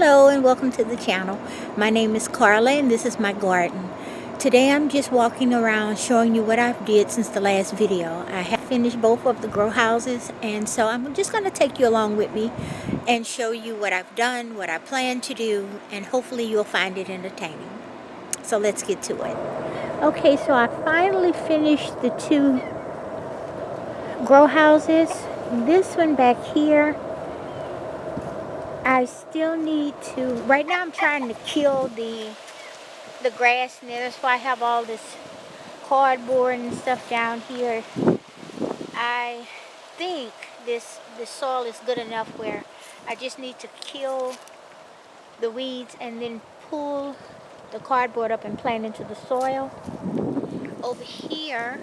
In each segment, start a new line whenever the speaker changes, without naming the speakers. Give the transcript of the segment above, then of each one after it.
Hello and welcome to the channel. My name is Karla and this is my garden. Today I'm just walking around showing you what I've did since the last video. I have finished both of the grow houses, and so I'm just going to take you along with me and show you what I've done, what I plan to do, and hopefully you'll find it entertaining. So let's get to it. Okay, so I finally finished the two grow houses. This one back here, I still need to, right now I'm trying to kill the grass in there. That's why I have all this cardboard and stuff down here. I think this soil is good enough where I just need to kill the weeds and then pull the cardboard up and plant into the soil. Over here,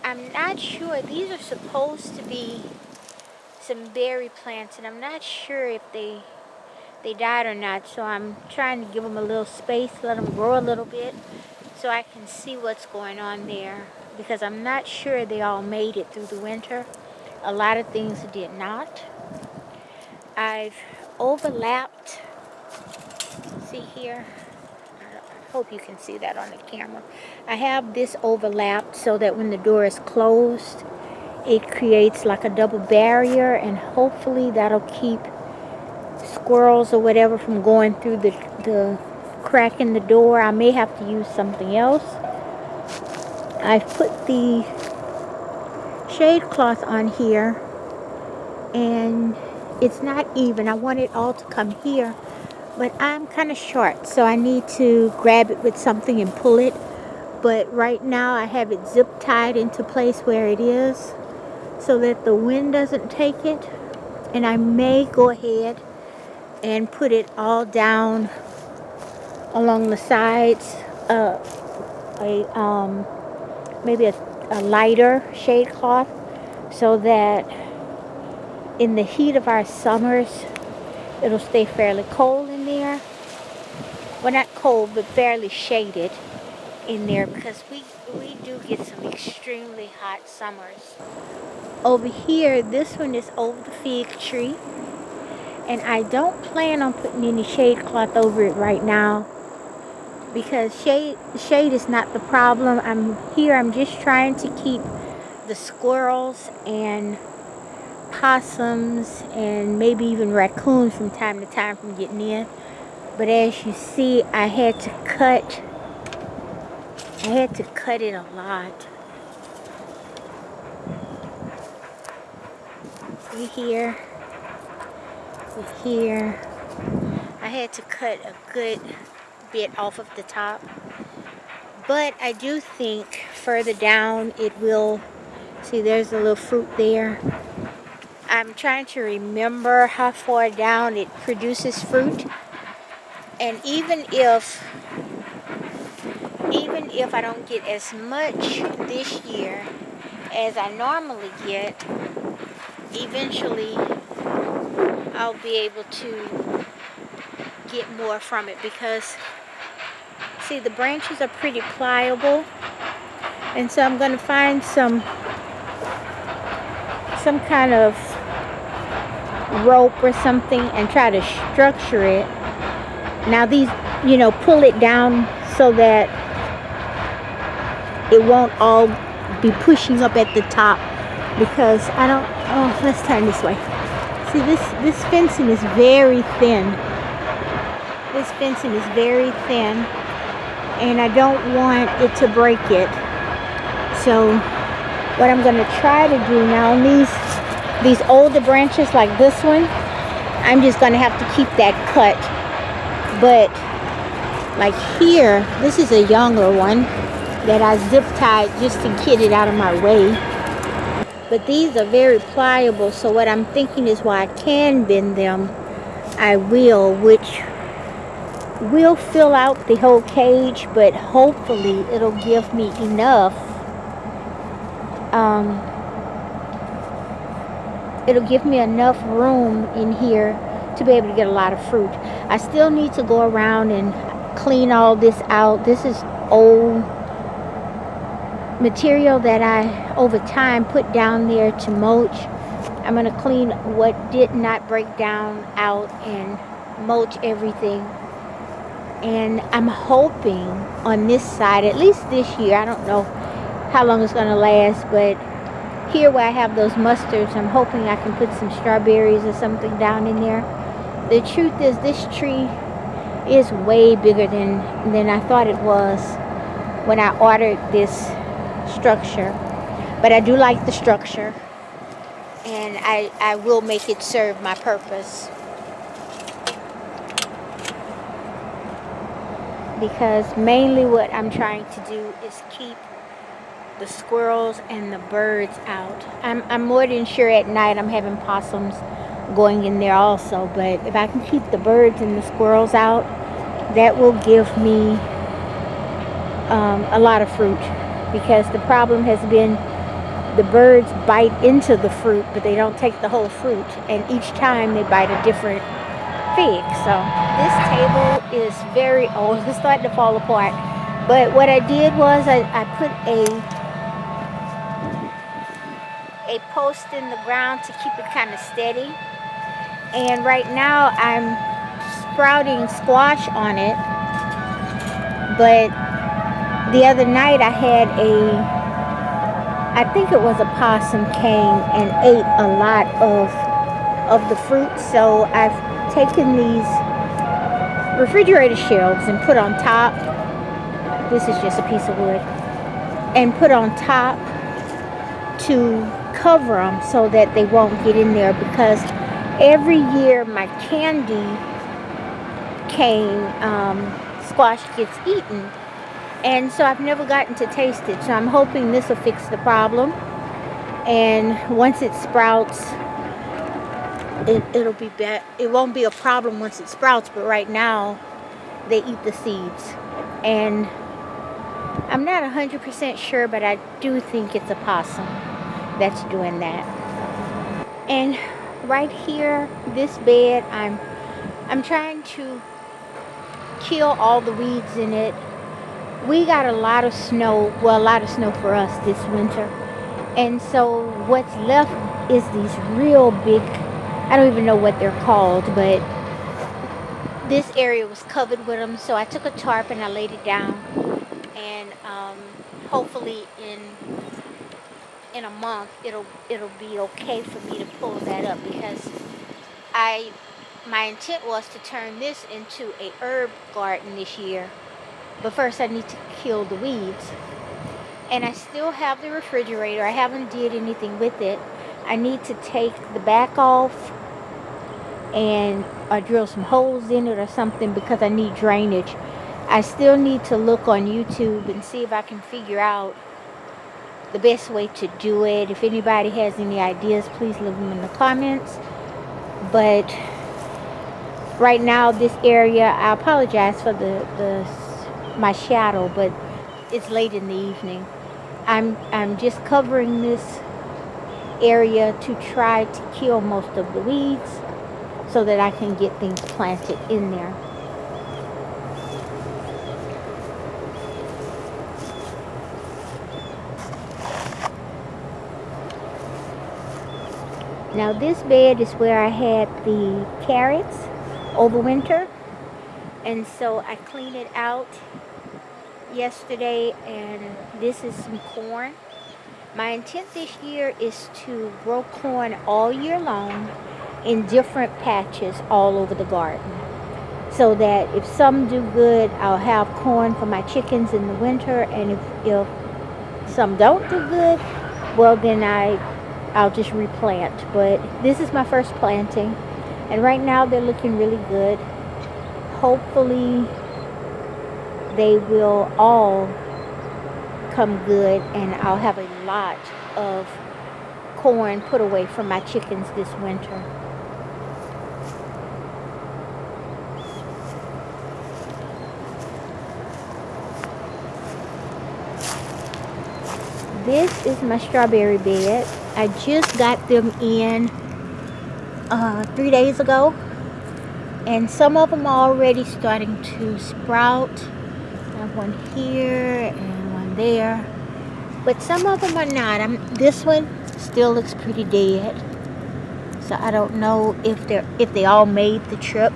I'm not sure, these are supposed to be some berry plants, and I'm not sure if they died or not, so I'm trying to give them a little space, let them grow a little bit so I can see what's going on there, because I'm not sure they all made it through the winter. A lot of things did not. I've overlapped, see here, I hope you can see that on the camera. I have this overlapped so that when the door is closed it creates like a double barrier, and hopefully that'll keep squirrels or whatever from going through the crack in the door. I may have to use something else. I've put the shade cloth on here and it's not even. I want it all to come here, but I'm kind of short, so I need to grab it with something and pull it. But right now I have it zip tied into place where it is so that the wind doesn't take it, and I may go ahead and put it all down along the sides, maybe a lighter shade cloth, so that in the heat of our summers it'll stay fairly cold in there. Well, not cold, but fairly shaded in there, because we do get some extremely hot summers. Over here, this one is over the fig tree, and I don't plan on putting any shade cloth over it right now because shade is not the problem. I'm just trying to keep the squirrels and possums and maybe even raccoons from time to time from getting in. But as you see, I had to cut it a lot. See here, I had to cut a good bit off of the top, but I do think further down it will, see there's a little fruit there. I'm trying to remember how far down it produces fruit, and even if I don't get as much this year as I normally get, eventually I'll be able to get more from it, because see, the branches are pretty pliable, and so I'm going to find some kind of rope or something and try to structure it. Now these, pull it down so that it won't all be pushing up at the top, because I don't, let's turn this way. See, this fencing is very thin. This fencing is very thin, and I don't want it to break it. So what I'm going to try to do now, on these older branches like this one, I'm just going to have to keep that cut. But like here, this is a younger one that I zip tied just to get it out of my way. But these are very pliable, so what I'm thinking is, while I can bend them, I will, which will fill out the whole cage, but hopefully it'll give me enough. It'll give me enough room in here to be able to get a lot of fruit. I still need to go around and clean all this out. This is old material that I over time put down there to mulch. I'm going to clean what did not break down out and mulch everything. And I'm hoping on this side, at least this year, I don't know how long it's going to last, but here where I have those mustards, I'm hoping I can put some strawberries or something down in there. The truth is, this tree is way bigger than I thought it was when I ordered this structure. But I do like the structure, and I will make it serve my purpose. Because mainly what I'm trying to do is keep the squirrels and the birds out. I'm more than sure at night I'm having possums going in there also, but if I can keep the birds and the squirrels out, that will give me a lot of fruit. Because the problem has been the birds bite into the fruit, but they don't take the whole fruit, and each time they bite a different fig. So this table is very old. It's starting to fall apart. But what I did was I put a post in the ground to keep it kind of steady. And right now I'm sprouting squash on it. But the other night I think it was a possum came and ate a lot of the fruit. So I've taken these refrigerator shelves and put on top. This is just a piece of wood. And put on top to cover them so that they won't get in there, because every year my candy cane squash gets eaten, and so I've never gotten to taste it. So I'm hoping this will fix the problem, and once it sprouts, it'll be better. It won't be a problem once it sprouts, but right now they eat the seeds, and I'm not 100% sure, but I do think it's a possum that's doing that. And right here, this bed, I'm trying to kill all the weeds in it. We got a lot of snow, well, a lot of snow for us this winter. And so what's left is these real big, I don't even know what they're called, but this area was covered with them. So I took a tarp and I laid it down. And hopefully in a month it'll be okay for me to pull that up, because my intent was to turn this into a herb garden this year, but first I need to kill the weeds. And I still have the refrigerator. I haven't did anything with it. I need to take the back off and drill some holes in it or something, because I need drainage. I still need to look on YouTube and see if I can figure out the best way to do it. If anybody has any ideas, please leave them in the comments. But right now, this area, I apologize for my shadow, but it's late in the evening. I'm just covering this area to try to kill most of the weeds so that I can get things planted in there. Now this bed is where I had the carrots over winter, and so I cleaned it out yesterday, and this is some corn. My intent this year is to grow corn all year long in different patches all over the garden, so that if some do good, I'll have corn for my chickens in the winter, and if some don't do good, well then I'll just replant. But this is my first planting, and right now they're looking really good. Hopefully they will all come good, and I'll have a lot of corn put away from my chickens this winter. This is my strawberry bed. I just got them in 3 days ago, and some of them are already starting to sprout. I have one here and one there, but some of them are not. This one still looks pretty dead, so I don't know if they all made the trip.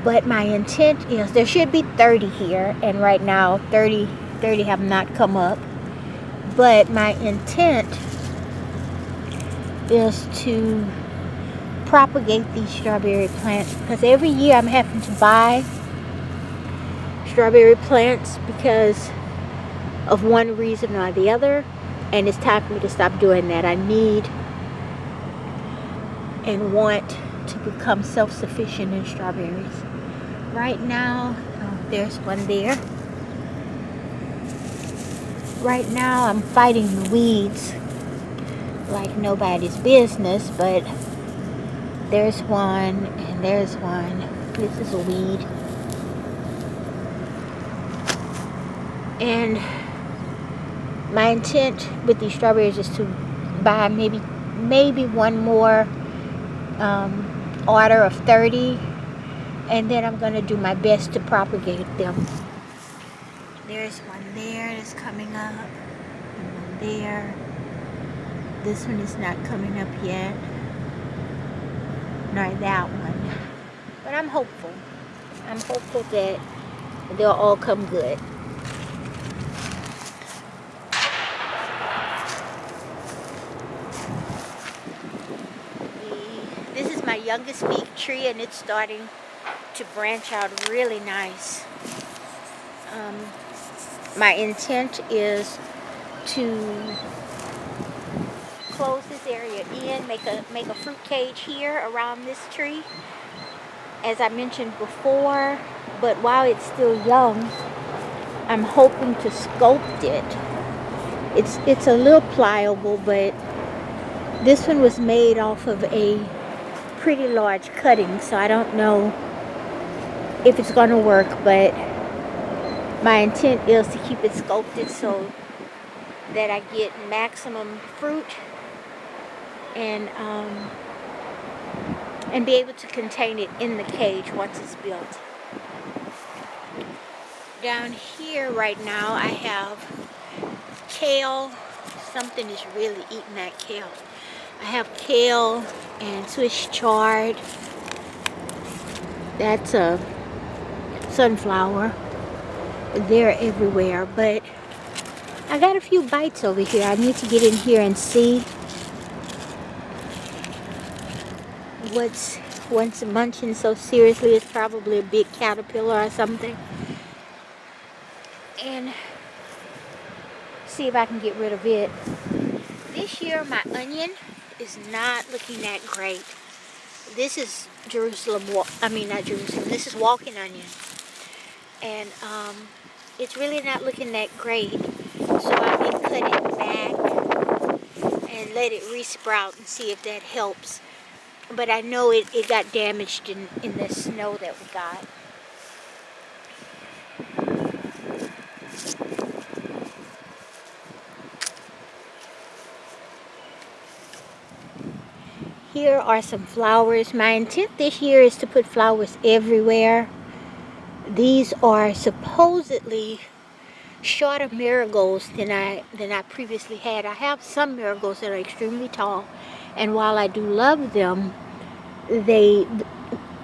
But my intent is, there should be 30 here, and right now 30 have not come up. But my intent is to propagate these strawberry plants, because every year I'm having to buy strawberry plants because of one reason or the other, and it's time for me to stop doing that. I need and want to become self-sufficient in strawberries. Right now, oh, there's one there. Right now I'm fighting the weeds like nobody's business, but there's one and there's one. This is a weed. And my intent with these strawberries is to buy maybe one more order of 30, and then I'm going to do my best to propagate them. There's one there that's coming up, and one there. This one is not coming up yet, nor that one. But I'm hopeful. I'm hopeful that they'll all come good. This is my youngest fig tree, and it's starting to branch out really nice. My intent is to close this area in, make a fruit cage here around this tree, as I mentioned before. But while it's still young, I'm hoping to sculpt it. It's a little pliable, but this one was made off of a pretty large cutting, so I don't know if it's going to work, but my intent is to keep it sculpted so that I get maximum fruit and be able to contain it in the cage once it's built. Down here right now I have kale. Something is really eating that kale. I have kale and Swiss chard. That's a sunflower. They're everywhere, but I got a few bites over here. I need to get in here and see what's munching so seriously. It's probably a big caterpillar or something, and see if I can get rid of it. This year my onion is not looking that great. This is not Jerusalem. This is walking onion, and it's really not looking that great. So I've been cutting it back and let it resprout and see if that helps. But I know it got damaged in the snow that we got. Here are some flowers. My intent this year is to put flowers everywhere. These are supposedly shorter marigolds than I previously had. I have some marigolds that are extremely tall, and while I do love them, the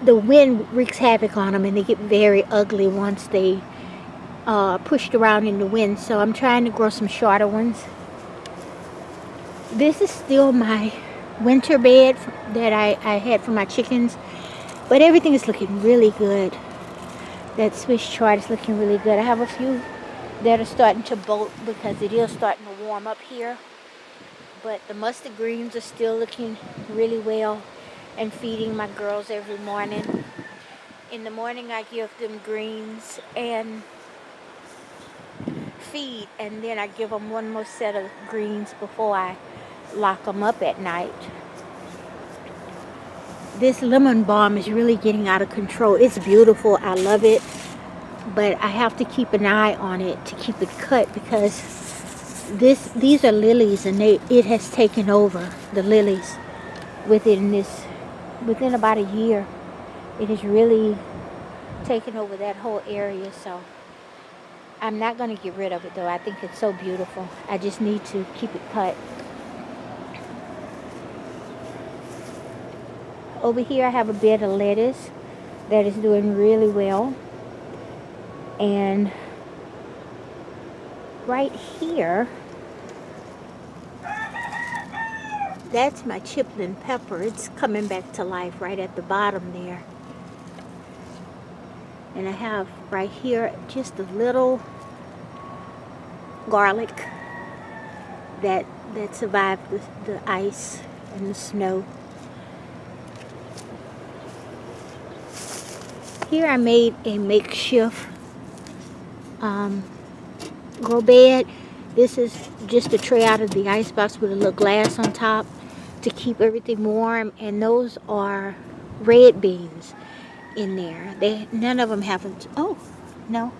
wind wreaks havoc on them and they get very ugly once they pushed around in the wind. So I'm trying to grow some shorter ones. This is still my winter bed that I had for my chickens, but everything is looking really good. That Swiss chard is looking really good. I have a few that are starting to bolt because it is starting to warm up here, but the mustard greens are still looking really well, and feeding my girls every morning. In the morning I give them greens and feed, and then I give them one more set of greens before I lock them up at night. This lemon balm is really getting out of control. It's beautiful. I love it, but I have to keep an eye on it to keep it cut, because these are lilies, and it has taken over the lilies within about a year. It has really taken over that whole area. So I'm not going to get rid of it, though. I think it's so beautiful. I just need to keep it cut. Over here I have a bed of lettuce that is doing really well. And right here, that's my chiplin pepper. It's coming back to life right at the bottom there. And I have right here just a little garlic that survived the ice and the snow. Here I made a makeshift grow bed. This is just a tray out of the icebox with a little glass on top to keep everything warm, and those are red beans in there. None of them haven't. Oh no,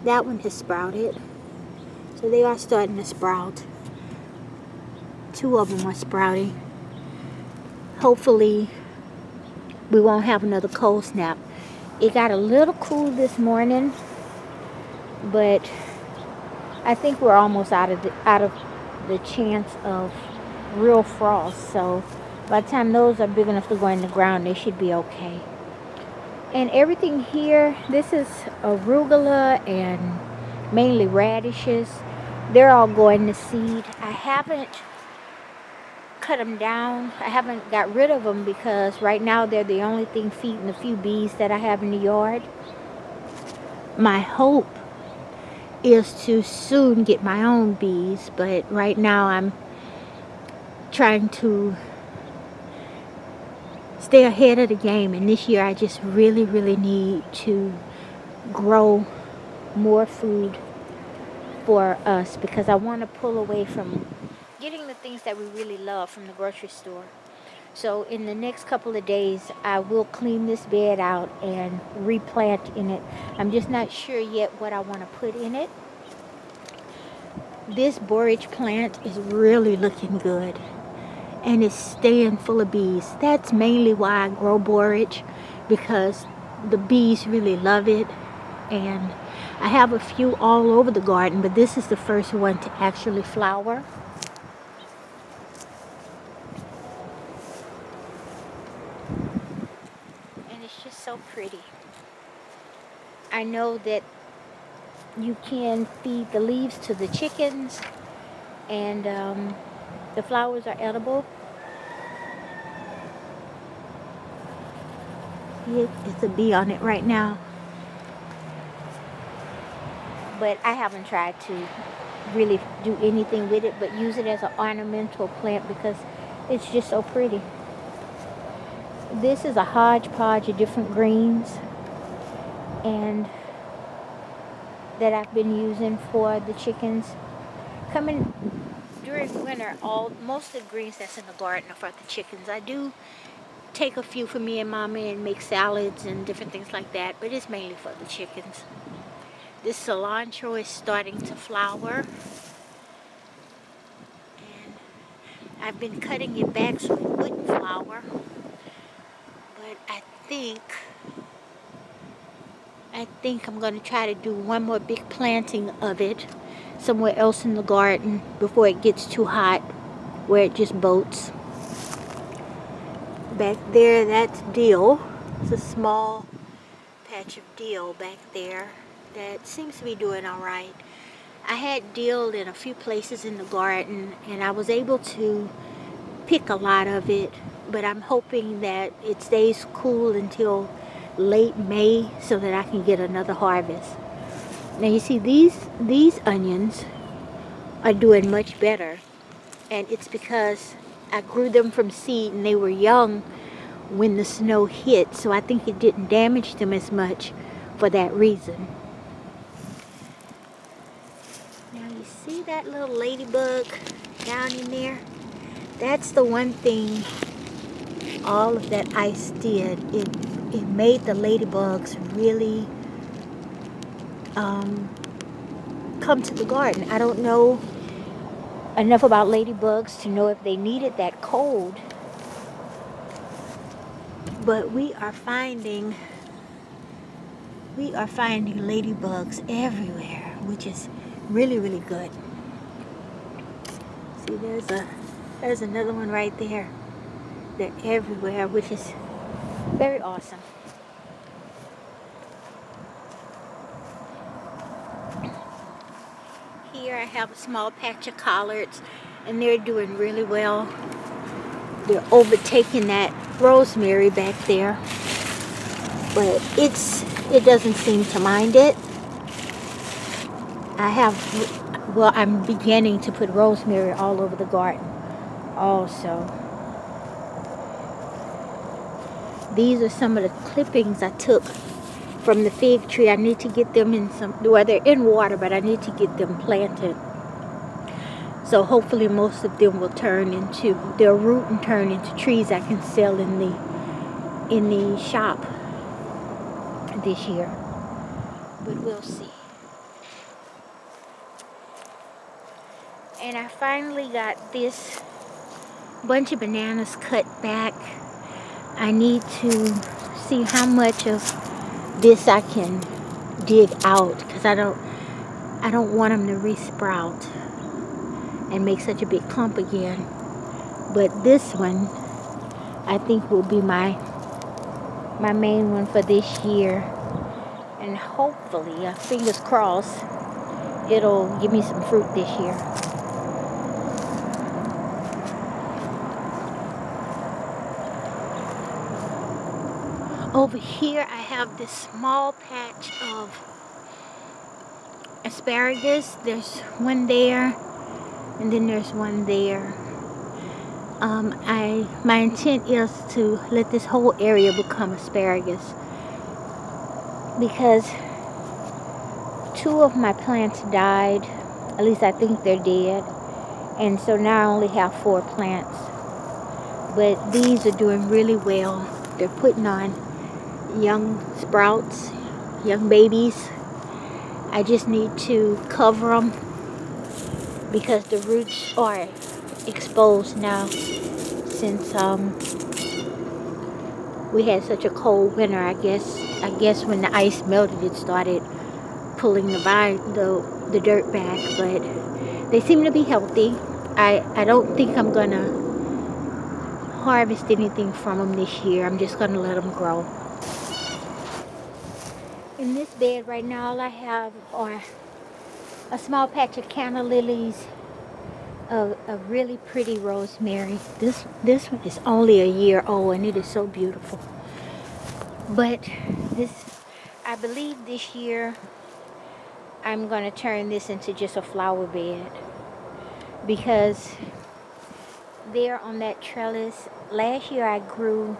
that one has sprouted, so they are starting to sprout. Two of them are sprouting. Hopefully we won't have another cold snap. It got a little cool this morning, but I think we're almost out of the chance of real frost. So by the time those are big enough to go in the ground, they should be okay. And everything here, this is arugula and mainly radishes. They're all going to seed. I haven't cut them down. I haven't got rid of them because right now they're the only thing feeding the few bees that I have in the yard. My hope is to soon get my own bees, but right now I'm trying to stay ahead of the game, and this year I just really need to grow more food for us because I want to pull away from getting the things that we really love from the grocery store. So in the next couple of days I will clean this bed out and replant in it. I'm just not sure yet what I want to put in it. This borage plant is really looking good and it's staying full of bees. That's mainly why I grow borage, because the bees really love it. And I have a few all over the garden, but this is the first one to actually flower. And it's just so pretty. I know that you can feed the leaves to the chickens, and the flowers are edible. It's a bee on it right now. But I haven't tried to really do anything with it but use it as an ornamental plant because it's just so pretty. This is a hodgepodge of different greens and that I've been using for the chickens. Coming during winter, most of the greens that's in the garden are for the chickens. I do take a few for me and Mommy and make salads and different things like that, but it's mainly for the chickens. This cilantro is starting to flower, and I've been cutting it back so it wouldn't flower, but I think I'm going to try to do one more big planting of it somewhere else in the garden before it gets too hot where it just boats. Back there, that's dill. It's a small patch of dill back there that seems to be doing all right. I had dill in a few places in the garden and I was able to pick a lot of it, but I'm hoping that it stays cool until late May so that I can get another harvest. Now you see these onions are doing much better, and it's because I grew them from seed and they were young when the snow hit, so I think it didn't damage them as much for that reason. Now you see that little ladybug down in there? That's the one thing all of that ice did. It made the ladybugs really come to the garden. I don't know enough about ladybugs to know if they needed that cold, but we are finding ladybugs everywhere, which is really good. See, there's another one right there. They're everywhere, which is very awesome. here I have a small patch of collards, and they're doing really well. They're overtaking that rosemary back there, but it doesn't seem to mind it. I'm beginning to put rosemary all over the garden also. These are some of the clippings I took from the fig tree. I need to get them they're in water, but I need to get them planted. So hopefully most of them will they'll root and turn into trees I can sell in the shop this year. But we'll see. And I finally got this bunch of bananas cut back. I need to see how much of this I can dig out, because I don't want them to resprout and make such a big clump again. But this one I think will be my main one for this year, and hopefully, fingers crossed, it'll give me some fruit this year. Over here I have this small patch of asparagus. There's one there, and then there's one there. My intent is to let this whole area become asparagus, because 2 of my plants died. At least I think they're dead, and so now I only have 4 plants. But these are doing really well. They're putting on young sprouts, young babies. I just need to cover them because the roots are exposed now, since we had such a cold winter. I guess when the ice melted, it started pulling the dirt back. But they seem to be healthy. I don't think I'm gonna harvest anything from them this year. I'm just gonna let them grow. In this bed right now, all I have are a small patch of canna lilies, a really pretty rosemary. This one is only a year old, and it is so beautiful. But I believe this year I'm going to turn this into just a flower bed, because there on that trellis, last year I grew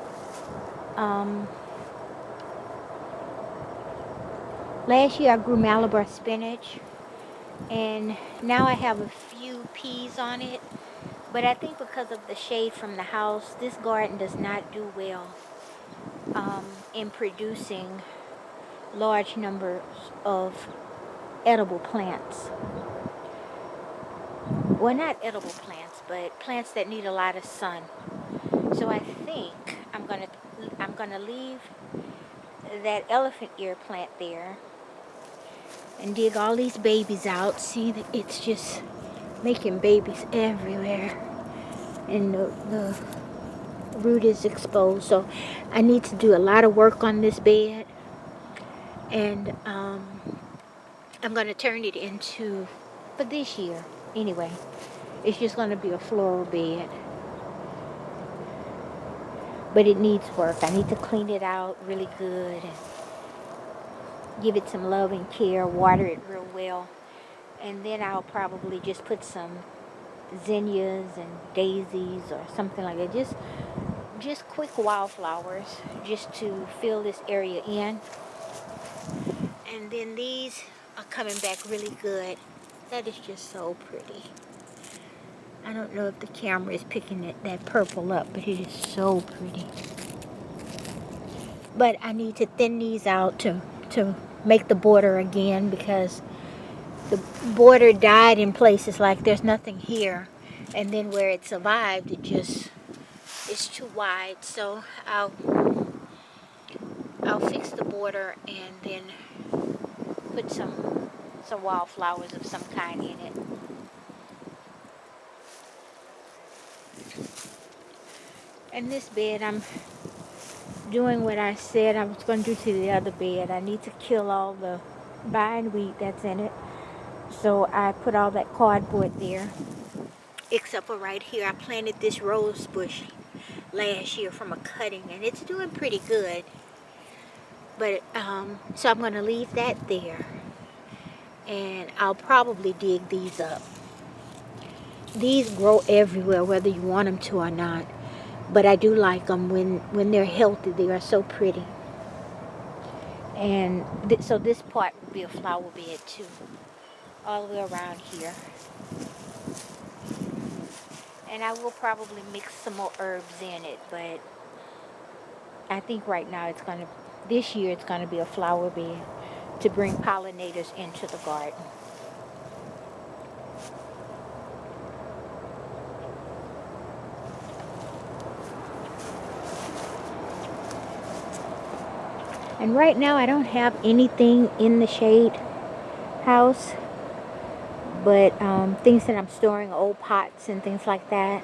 Malabar spinach, and now I have a few peas on it. But I think because of the shade from the house, this garden does not do well in producing large numbers of edible plants. Well, not edible plants, but plants that need a lot of sun. So I think I'm gonna leave that elephant ear plant there and dig all these babies out. See that it's just making babies everywhere, and the root is exposed. So I need to do a lot of work on this bed, and I'm going to turn it into, for this year anyway, it's just going to be a floral bed. But it needs work. I need to clean it out really good and give it some love and care, water it real well, and then I'll probably just put some zinnias and daisies or something like that, just quick wildflowers, just to fill this area in. And then these are coming back really good. That is just so pretty. I don't know if the camera is picking that purple up, but it is so pretty. But I need to thin these out to make the border again, because the border died in places, like there's nothing here, and then where it survived, it's too wide. So I'll fix the border and then put some wildflowers of some kind in it. And this bed, I'm doing what I said I was going to do to the other bed. I need to kill all the bindweed that's in it. So I put all that cardboard there. Except for right here, I planted this rose bush last year from a cutting, and it's doing pretty good. But so I'm going to leave that there, and I'll probably dig these up. These grow everywhere, whether you want them to or not. But I do like them when they're healthy. They are so pretty. And so this part will be a flower bed too, all the way around here. And I will probably mix some more herbs in it, but I think right now this year it's gonna be a flower bed to bring pollinators into the garden. And right now I don't have anything in the shade house, but things that I'm storing, old pots and things like that.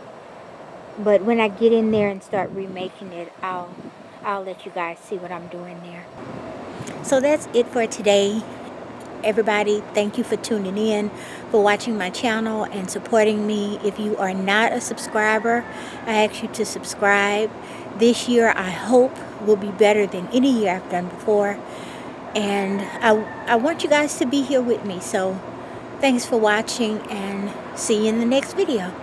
But when I get in there and start remaking it, I'll let you guys see what I'm doing there. So that's it for today. Everybody, thank you for tuning in, for watching my channel and supporting me. If you are not a subscriber, I ask you to subscribe. This year, I hope, will be better than any year I've done before. And I want you guys to be here with me. So thanks for watching, and see you in the next video.